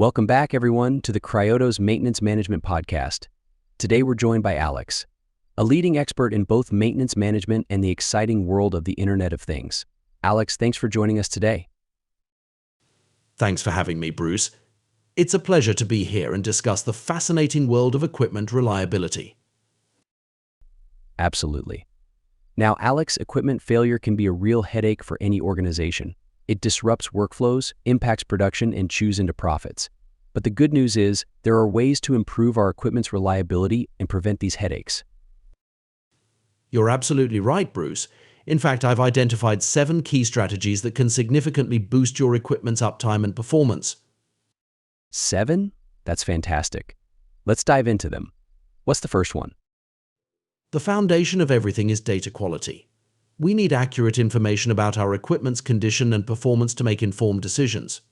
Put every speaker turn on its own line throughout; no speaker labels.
Welcome back, everyone, to the Cryoto's Maintenance Management Podcast. Today, we're joined by Alex, a leading expert in both maintenance management and the exciting world of the Internet of Things. Alex, thanks for joining us today.
Thanks for having me, Bruce. It's a pleasure to be here and discuss the fascinating world of equipment reliability.
Absolutely. Now, Alex, equipment failure can be a real headache for any organization. It disrupts workflows, impacts production, and chews into profits. But the good news is, there are ways to improve our equipment's reliability and prevent these headaches.
You're absolutely right, Bruce. In fact, I've identified 7 key strategies that can significantly boost your equipment's uptime and performance.
7? That's fantastic. Let's dive into them. What's the first one?
The foundation of everything is data quality. We need accurate information about our equipment's condition and performance to make informed decisions.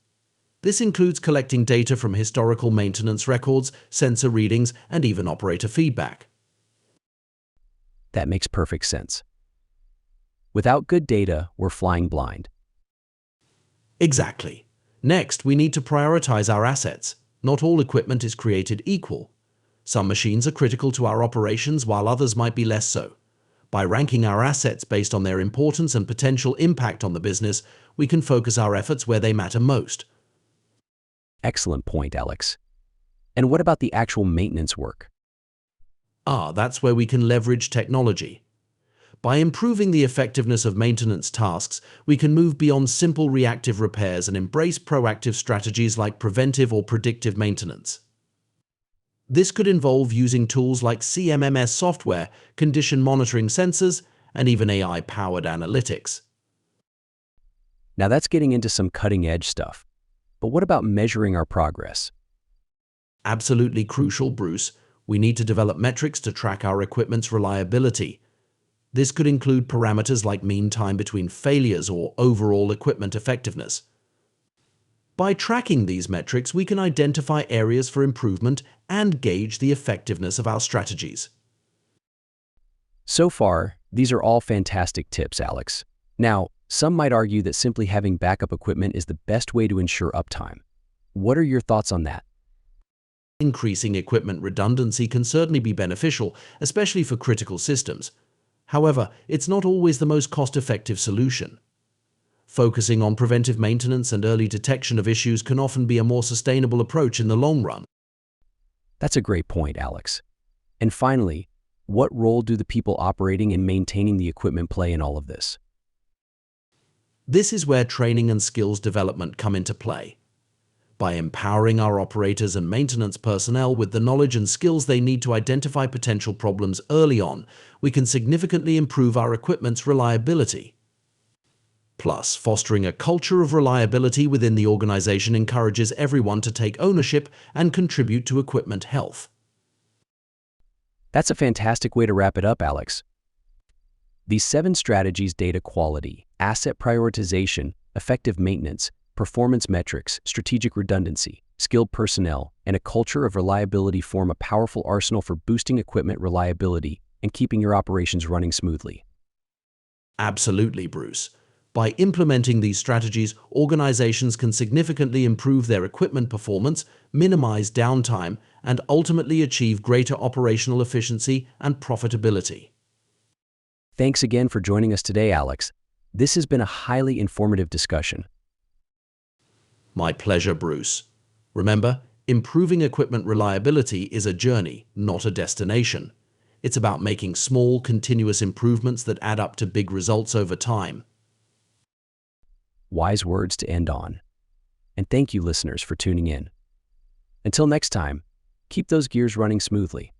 This includes collecting data from historical maintenance records, sensor readings, and even operator feedback.
That makes perfect sense. Without good data, we're flying blind.
Exactly. Next, we need to prioritize our assets. Not all equipment is created equal. Some machines are critical to our operations while others might be less so. By ranking our assets based on their importance and potential impact on the business, we can focus our efforts where they matter most.
Excellent point, Alex. And what about the actual maintenance work?
That's where we can leverage technology. By improving the effectiveness of maintenance tasks, we can move beyond simple reactive repairs and embrace proactive strategies like preventive or predictive maintenance. This could involve using tools like CMMS software, condition monitoring sensors, and even AI-powered analytics.
Now that's getting into some cutting-edge stuff. But what about measuring our progress?
Absolutely crucial, Bruce. We need to develop metrics to track our equipment's reliability. This could include parameters like mean time between failures or overall equipment effectiveness. By tracking these metrics, we can identify areas for improvement and gauge the effectiveness of our strategies.
So far, these are all fantastic tips, Alex. Now, some might argue that simply having backup equipment is the best way to ensure uptime. What are your thoughts on that?
Increasing equipment redundancy can certainly be beneficial, especially for critical systems. However, it's not always the most cost-effective solution. Focusing on preventive maintenance and early detection of issues can often be a more sustainable approach in the long run.
That's a great point, Alex. And finally, what role do the people operating and maintaining the equipment play in all of this?
This is where training and skills development come into play. By empowering our operators and maintenance personnel with the knowledge and skills they need to identify potential problems early on, we can significantly improve our equipment's reliability. Plus, fostering a culture of reliability within the organization encourages everyone to take ownership and contribute to equipment health.
That's a fantastic way to wrap it up, Alex. These 7 strategies: data quality, asset prioritization, effective maintenance, performance metrics, strategic redundancy, skilled personnel, and a culture of reliability form a powerful arsenal for boosting equipment reliability and keeping your operations running smoothly.
Absolutely, Bruce. By implementing these strategies, organizations can significantly improve their equipment performance, minimize downtime, and ultimately achieve greater operational efficiency and profitability.
Thanks again for joining us today, Alex. This has been a highly informative discussion.
My pleasure, Bruce. Remember, improving equipment reliability is a journey, not a destination. It's about making small, continuous improvements that add up to big results over time.
Wise words to end on. And thank you, listeners, for tuning in. Until next time, keep those gears running smoothly.